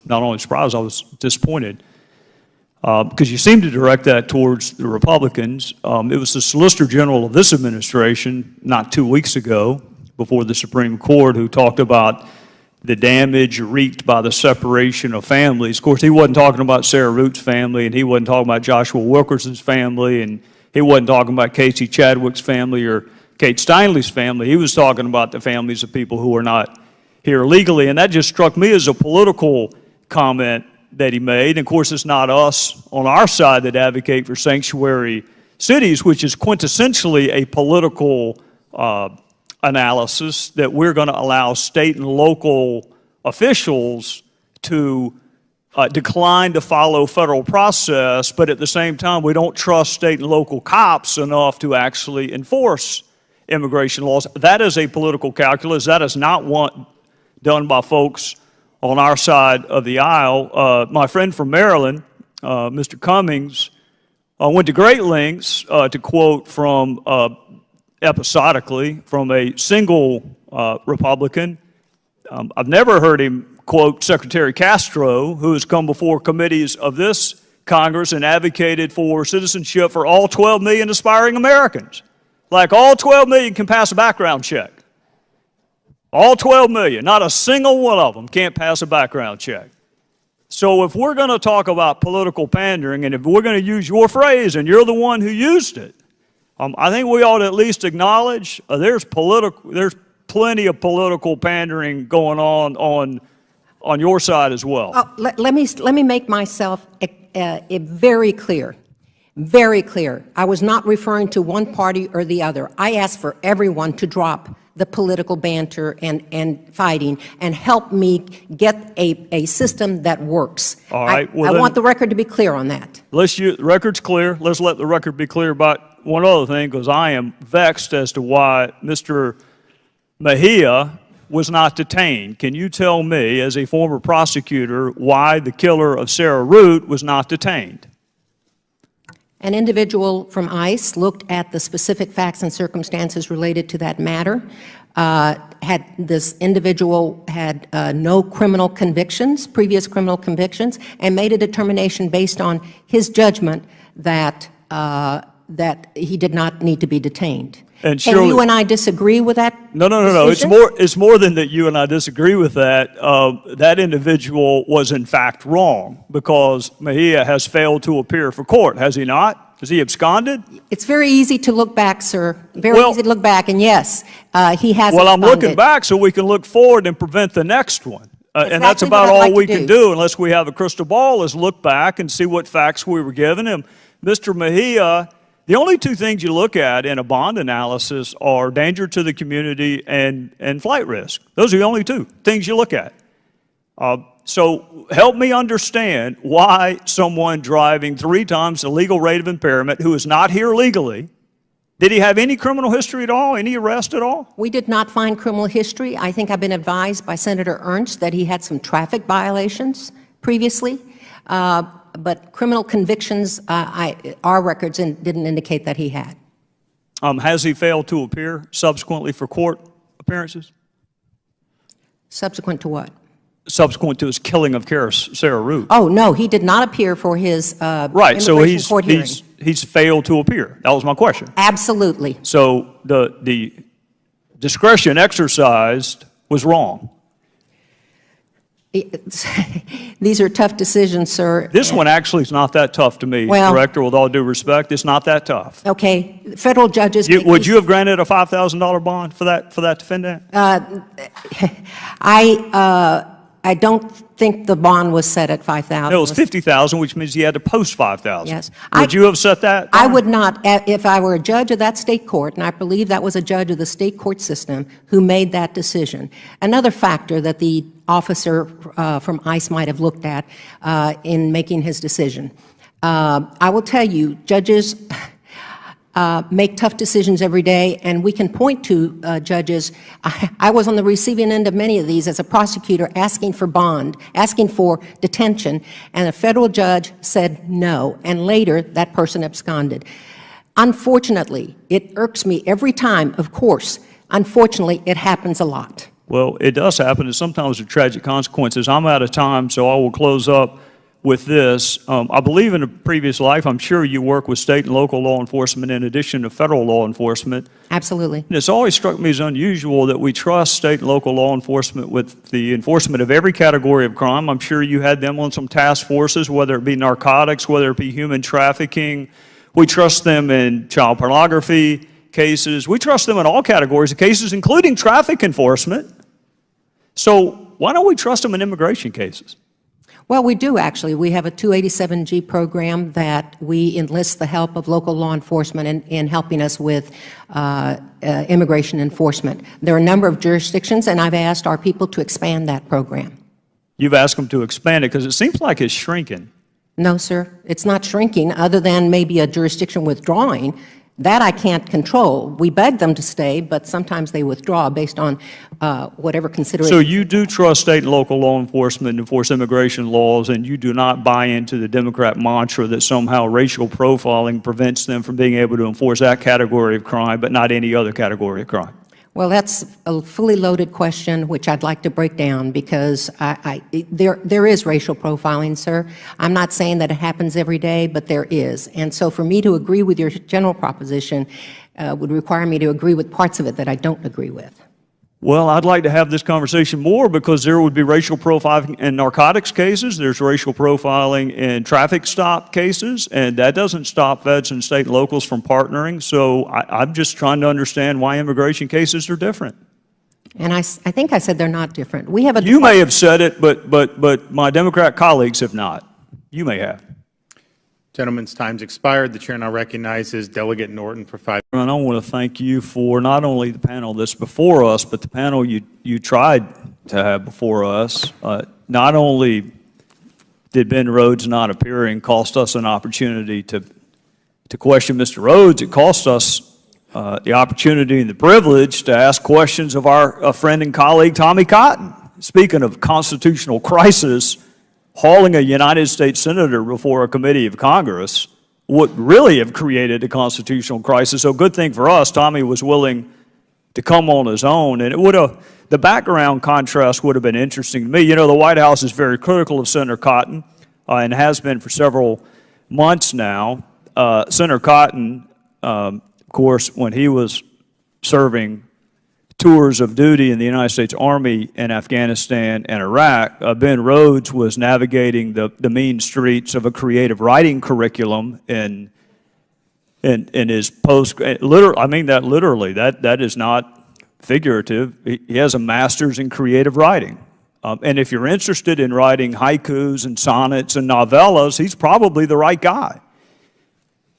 not only surprised, I was disappointed. Because you seem to direct that towards the Republicans. It was the Solicitor General of this administration not 2 weeks ago before the Supreme Court who talked about the damage wreaked by the separation of families. Of course, he wasn't talking about Sarah Root's family, and he wasn't talking about Joshua Wilkerson's family, and he wasn't talking about Casey Chadwick's family or Kate Steinle's family. He was talking about the families of people who are not here legally, and that just struck me as a political comment that he made. And of course, it's not us on our side that advocate for sanctuary cities, which is quintessentially a political analysis that we're going to allow state and local officials to decline to follow federal process, but at the same time, we don't trust state and local cops enough to actually enforce immigration laws. That is a political calculus. That is not one done by folks on our side of the aisle. My friend from Maryland, Mr. Cummings, went to great lengths to quote from episodically from a single Republican. I've never heard him quote Secretary Castro, who has come before committees of this Congress and advocated for citizenship for all 12 million aspiring Americans. Like all 12 million can pass a background check. All 12 million, not a single one of them can't pass a background check. So if we're going to talk about political pandering, and if we're going to use your phrase, and you're the one who used it, I think we ought to at least acknowledge there's plenty of political pandering going on your side as well. Let me make myself very clear. Very clear. I was not referring to one party or the other. I asked for everyone to drop the political banter and fighting and help me get a system that works. All right. I want the record to be clear on that. The record's clear. Let's let the record be clear about one other thing, because I am vexed as to why Mr. Mejia was not detained. Can you tell me, as a former prosecutor, why the killer of Sarah Root was not detained? An individual from ICE looked at the specific facts and circumstances related to that matter. This individual had no criminal convictions, previous criminal convictions, and made a determination based on his judgment that he did not need to be detained. And you and I disagree with that? No. It's more than that you and I disagree with that. That individual was in fact wrong, because Mejia has failed to appear for court, has he not? Has he absconded? It's very easy to look back, sir. Very easy to look back, and yes, he has Well, I'm absconded. looking back so we can look forward and prevent the next one. And that's about all we can do, unless we have a crystal ball, is look back and see what facts we were given him. Mr. Mejia, the only two things you look at in a bond analysis are danger to the community and flight risk. Those are the only two things you look at. So help me understand why someone driving 3 times the legal rate of impairment who is not here legally, did he have any criminal history at all, any arrest at all? We did not find criminal history. I think I've been advised by Senator Ernst that he had some traffic violations previously. But criminal convictions, our records didn't indicate that he had. Has he failed to appear subsequently for court appearances? Subsequent to what? Subsequent to his killing of Sarah Root. Oh, no, he did not appear for his right, so he's failed to appear. That was my question. Absolutely. So the discretion exercised was wrong. These are tough decisions, sir. This one actually is not that tough to me, Director, with all due respect. It's not that tough. Okay. Federal judges... Would you have granted a $5,000 bond for that defendant? I don't think the bond was set at $5,000. No, it was $50,000, which means he had to post $5,000. Yes. Would you have set that? I would not. If I were a judge of that state court, and I believe that was a judge of the state court system who made that decision. Another factor that the officer from ICE might have looked at in making his decision. I will tell you, judges make tough decisions every day, and we can point to judges. I was on the receiving end of many of these as a prosecutor, asking for bond, asking for detention, and a federal judge said no, and later that person absconded. Unfortunately, it irks me every time, of course. Unfortunately, it happens a lot. Well, it does happen, and sometimes with tragic consequences. I'm out of time, so I will close up with this. I believe in a previous life, I'm sure you work with state and local law enforcement in addition to federal law enforcement. Absolutely. And it's always struck me as unusual that we trust state and local law enforcement with the enforcement of every category of crime. I'm sure you had them on some task forces, whether it be narcotics, whether it be human trafficking. We trust them in child pornography cases. We trust them in all categories of cases, including traffic enforcement. So why don't we trust them in immigration cases? Well, we do actually. We have a 287G program that we enlist the help of local law enforcement in helping us with immigration enforcement. There are a number of jurisdictions, and I've asked our people to expand that program. You've asked them to expand it because it seems like it's shrinking. No, sir, it's not shrinking, other than maybe a jurisdiction withdrawing. That I can't control. We beg them to stay, but sometimes they withdraw based on whatever consideration. So you do trust state and local law enforcement to enforce immigration laws, and you do not buy into the Democrat mantra that somehow racial profiling prevents them from being able to enforce that category of crime, but not any other category of crime? Well, that's a fully loaded question, which I'd like to break down, because there is racial profiling, sir. I'm not saying that it happens every day, but there is. And so for me to agree with your general proposition would require me to agree with parts of it that I don't agree with. Well, I'd like to have this conversation more, because there would be racial profiling in narcotics cases. There's racial profiling in traffic stop cases, and that doesn't stop feds and state and locals from partnering. So I'm just trying to understand why immigration cases are different. And I think I said they're not different. We have a You may have said it, but my Democrat colleagues have not. You may have. Gentleman's time's expired. The chair now recognizes Delegate Norton for 5 minutes. And I want to thank you for not only the panel that's before us, but the panel you tried to have before us. Not only did Ben Rhodes not appearing cost us an opportunity to question Mr. Rhodes, it cost us the opportunity and the privilege to ask questions of our friend and colleague Tommy Cotton. Speaking of constitutional crisis, hauling a United States senator before a committee of Congress would really have created a constitutional crisis. So good thing for us, Tommy was willing to come on his own, and it would have, the background contrast would have been interesting to me. You know, the White House is very critical of Senator Cotton and has been for several months now. Senator Cotton, of course, when he was serving tours of duty in the United States Army in Afghanistan and Iraq, Ben Rhodes was navigating the mean streets of a creative writing curriculum in his post. I mean that literally. That is not figurative. He has a master's in creative writing. And if you're interested in writing haikus and sonnets and novellas, he's probably the right guy.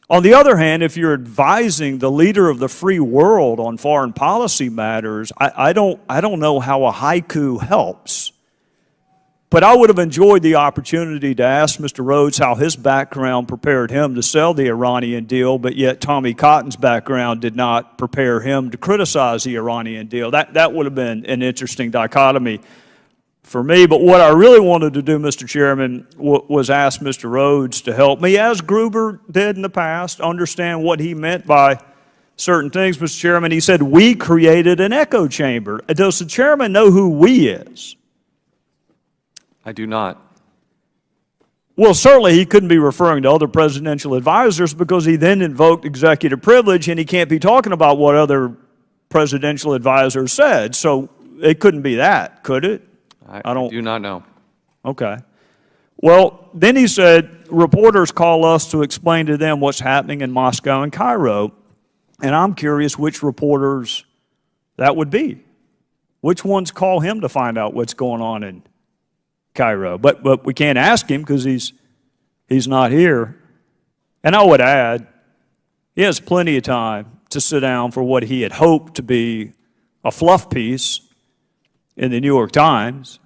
On the other hand, if you're advising the leader of the free world on foreign policy matters, I don't know how a haiku helps. But I would have enjoyed the opportunity to ask Mr. Rhodes how his background prepared him to sell the Iranian deal, but yet Tommy Cotton's background did not prepare him to criticize the Iranian deal. That would have been an interesting dichotomy for me. But what I really wanted to do, Mr. Chairman, was ask Mr. Rhodes to help me, as Gruber did in the past, understand what he meant by certain things. Mr. Chairman, he said, we created an echo chamber. Does the chairman know who we is? I do not. Well, certainly he couldn't be referring to other presidential advisors, because he then invoked executive privilege, and he can't be talking about what other presidential advisors said. So it couldn't be that, could it? I do not know. Okay. Well, then he said, reporters call us to explain to them what's happening in Moscow and Cairo. And I'm curious which reporters that would be. Which ones call him to find out what's going on in Cairo? But we can't ask him because he's not here. And I would add, he has plenty of time to sit down for what he had hoped to be a fluff piece in the New York Times.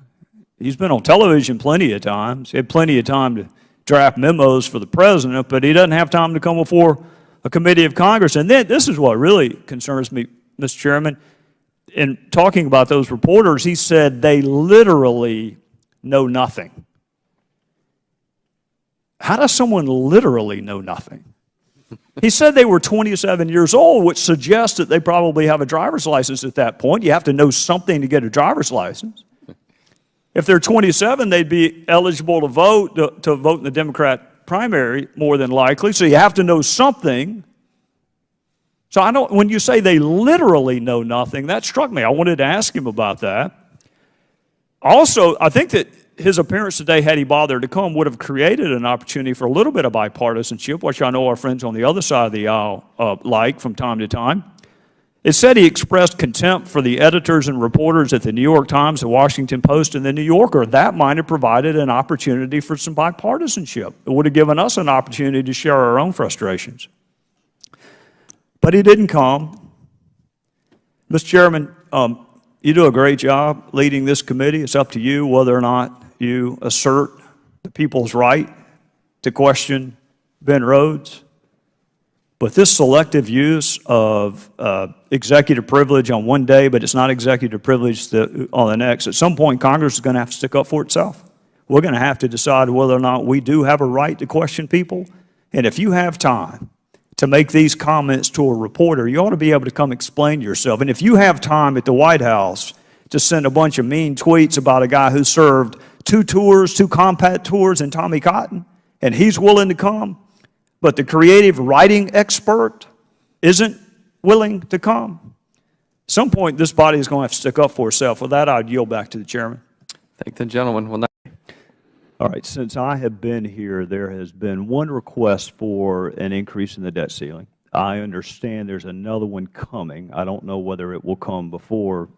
He's been on television plenty of times. He had plenty of time to draft memos for the president, but he doesn't have time to come before a committee of Congress. And then this is what really concerns me, Mr. Chairman. In talking about those reporters, he said they literally know nothing. How does someone literally know nothing? He said they were 27 years old, which suggests that they probably have a driver's license at that point. You have to know something to get a driver's license. If they're 27, they'd be eligible to vote in the Democrat primary, more than likely. So you have to know something. So when you say they literally know nothing, that struck me. I wanted to ask him about that. Also, I think that his appearance today, had he bothered to come, would have created an opportunity for a little bit of bipartisanship, which I know our friends on the other side of the aisle like from time to time. It said he expressed contempt for the editors and reporters at the New York Times, the Washington Post, and the New Yorker. That might have provided an opportunity for some bipartisanship. It would have given us an opportunity to share our own frustrations. But he didn't come. Mr. Chairman, you do a great job leading this committee. It's up to you whether or not you assert the people's right to question Ben Rhodes. But this selective use of executive privilege on one day, but it's not executive privilege on the next, at some point Congress is going to have to stick up for itself. We're going to have to decide whether or not we do have a right to question people. And if you have time to make these comments to a reporter, you ought to be able to come explain yourself. And if you have time at the White House to send a bunch of mean tweets about a guy who served two combat tours in Tommy Cotton, and he's willing to come, but the creative writing expert isn't willing to come, at some point this body is going to have to stick up for itself. With that, I'd yield back to the chairman. Thank the gentleman. Will not All right, since I have been here, there has been one request for an increase in the debt ceiling. I understand there's another one coming. I don't know whether it will come before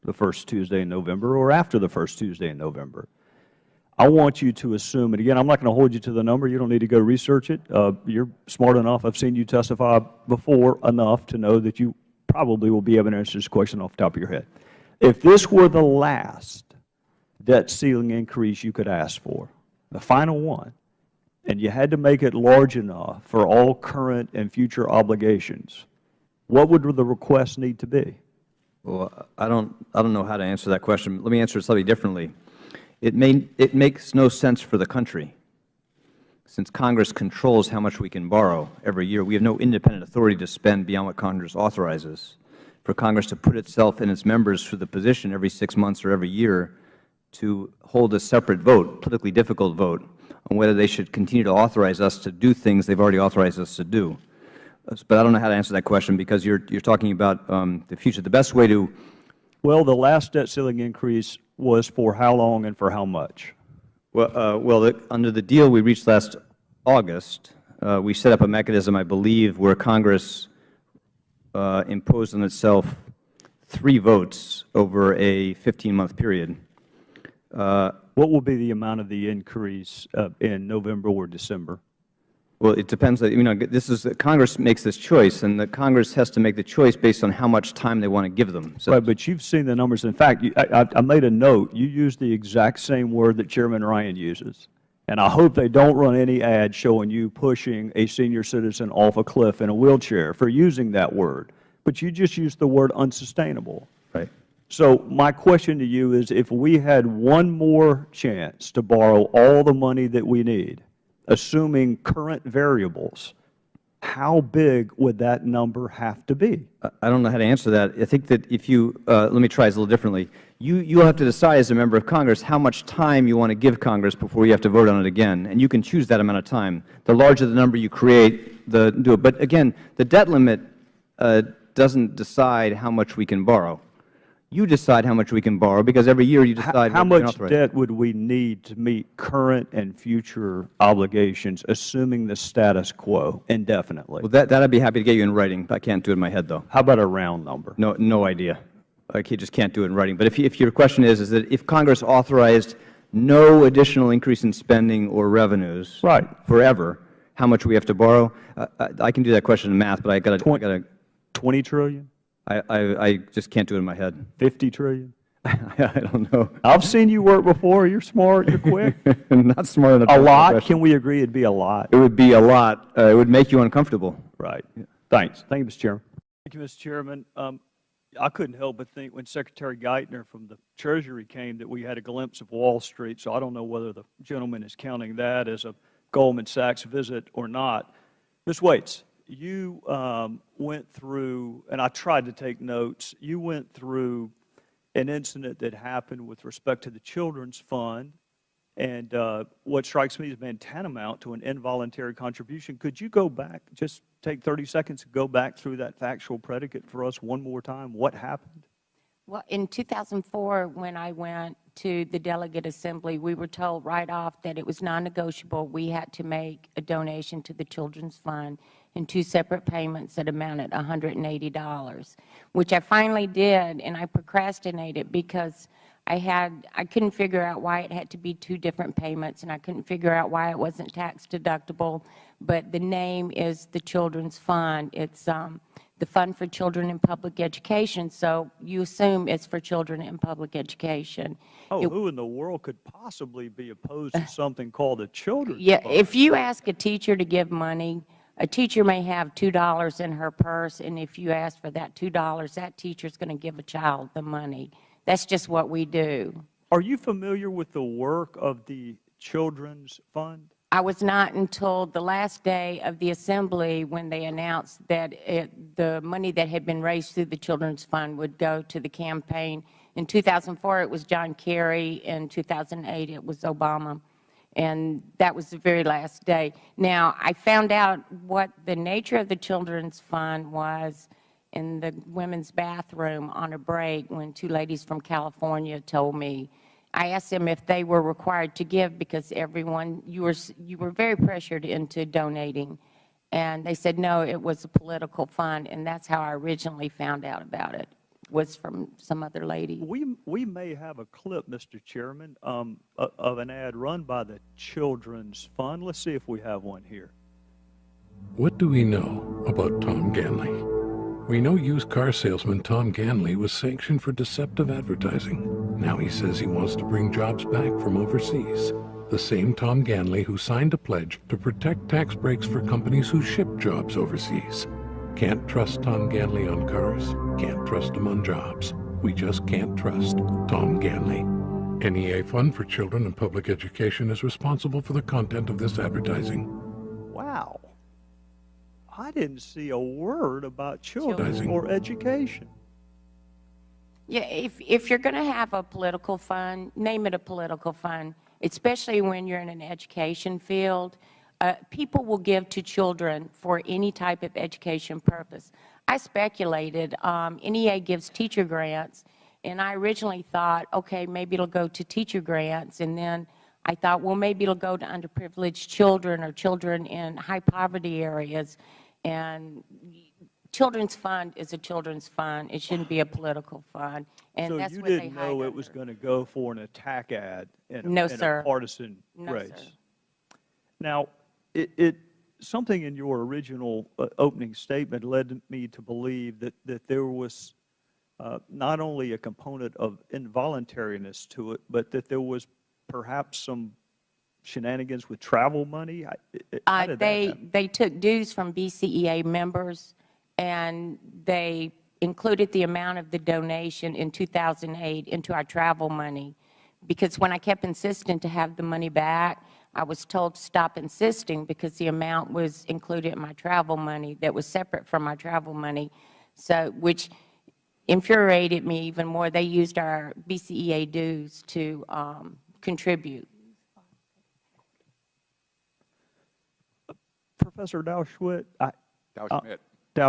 the first Tuesday in November or after the first Tuesday in November. I want you to assume, and again, I'm not going to hold you to the number. You don't need to go research it. You're smart enough. I've seen you testify before enough to know that you probably will be able to answer this question off the top of your head. If this were the last debt ceiling increase you could ask for, the final one, and you had to make it large enough for all current and future obligations, what would the request need to be? Well, I don't know how to answer that question. Let me answer it slightly differently. It makes no sense for the country. Since Congress controls how much we can borrow every year, we have no independent authority to spend beyond what Congress authorizes. For Congress to put itself and its members through the position every 6 months or every year to hold a separate vote, politically difficult vote, on whether they should continue to authorize us to do things they've already authorized us to do. But I don't know how to answer that question because you're talking about the future. The best way to— Well, the last debt ceiling increase was for how long and for how much? Well, under the deal we reached last August, we set up a mechanism, I believe, where Congress imposed on itself 3 votes over a 15-month period. What will be the amount of the increase in November or December? Well, it depends. You know, this is Congress makes this choice, and the Congress has to make the choice based on how much time they want to give them. So, right, but you've seen the numbers. In fact, I made a note. You used the exact same word that Chairman Ryan uses, and I hope they don't run any ads showing you pushing a senior citizen off a cliff in a wheelchair for using that word. But you just used the word unsustainable. right. So my question to you is, if we had one more chance to borrow all the money that we need, assuming current variables, how big would that number have to be? I don't know how to answer that. I think that if you let me try this a little differently. You'll have to decide as a member of Congress how much time you want to give Congress before you have to vote on it again, and you can choose that amount of time. The larger the number you create, the do it. But again, the debt limit doesn't decide how much we can borrow. You decide how much we can borrow because every year you decide how what you can much authorize. debt would we need to meet current and future obligations, assuming the status quo indefinitely? Well, that I'd be happy to get you in writing. I can't do it in my head, though. How about a round number? No idea. I just can't do it in writing. But if your question is that if Congress authorized no additional increase in spending or revenues right. forever, how much we have to borrow? I can do that question in math, but I got to. 20 trillion? I just can't do it in my head. 50 trillion? I don't know. I've seen you work before. You're smart. You're quick. Not smart enough. A lot? Can we agree it'd be a lot? It would be a lot. It would make you uncomfortable. Right. Thanks. Thank you, Mr. Chairman. Thank you, Mr. Chairman. I couldn't help but think when Secretary Geithner from the Treasury came that we had a glimpse of Wall Street, so I don't know whether the gentleman is counting that as a Goldman Sachs visit or not. Ms. Waits, you went through, and I tried to take notes, you went through an incident that happened with respect to the Children's Fund, and what strikes me as being tantamount to an involuntary contribution. Could you go back, just take 30 seconds to go back through that factual predicate for us one more time? What happened? Well, in 2004, when I went to the delegate assembly, we were told right off that it was non-negotiable. We had to make a donation to the Children's Fund in 2 separate payments that amounted to $180, which I finally did, and I procrastinated because I couldn't figure out why it had to be 2 different payments, and I couldn't figure out why it wasn't tax deductible. But the name is the Children's Fund. It's the Fund for Children in Public Education, so you assume it's for children in public education. Oh, who in the world could possibly be opposed to something called a Children's Yeah, Fund? if you ask a teacher to give money, a teacher may have $2 in her purse, and if you ask for that $2, that teacher's going to give a child the money. That's just what we do. Are you familiar with the work of the Children's Fund? I was not until the last day of the assembly when they announced that the money that had been raised through the Children's Fund would go to the campaign. In 2004, it was John Kerry. In 2008, it was Obama. And that was the very last day. Now, I found out what the nature of the Children's Fund was in the women's bathroom on a break when 2 ladies from California told me. I asked them if they were required to give because everyone, you were very pressured into donating. And they said, no, it was a political fund, and that's how I originally found out about it, was from some other lady. We may have a clip, Mr. Chairman, of an ad run by the Children's Fund. Let's see if we have one here. What do we know about Tom Ganley? We know used car salesman Tom Ganley was sanctioned for deceptive advertising. Now he says he wants to bring jobs back from overseas. The same Tom Ganley who signed a pledge to protect tax breaks for companies who ship jobs overseas. Can't trust Tom Ganley on cars, can't trust him on jobs. We just can't trust Tom Ganley. NEA Fund for Children in Public Education is responsible for the content of this advertising. Wow. I didn't see a word about children or education. Yeah, if you're going to have a political fund, name it a political fund, especially when you're in an education field. People will give to children for any type of education purpose. I speculated, NEA gives teacher grants, and I originally thought, okay, maybe it'll go to teacher grants, and then I thought, well, maybe it'll go to underprivileged children or children in high poverty areas. And Children's Fund is a children's fund. It shouldn't be a political fund. And So that's you what they didn't hide know it was under. going to go for an attack ad in No, a sir. partisan No, race. sir. Now, something in your original opening statement led me to believe that there was not only a component of involuntariness to it, but that there was perhaps some shenanigans with travel money. How did that happen? They took dues from BCEA members, and they included the amount of the donation in 2008 into our travel money. Because when I kept insisting to have the money back, I was told to stop insisting because the amount was included in my travel money that was separate from my travel money, so which infuriated me even more. They used our BCEA dues to contribute. Professor Dow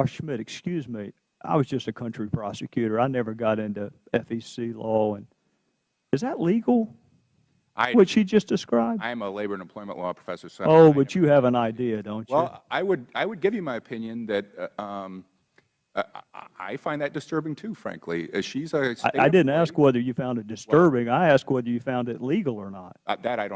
Schmidt, excuse me. I was just a country prosecutor. I never got into FEC law. And is that legal, what she just described? I am a labor and employment law professor. So Oh, but you have an idea, don't you? Well, I would give you my opinion that I find that disturbing too, frankly. She's a state I didn't employee. ask whether you found it disturbing. I asked whether you found it legal or not. That I don't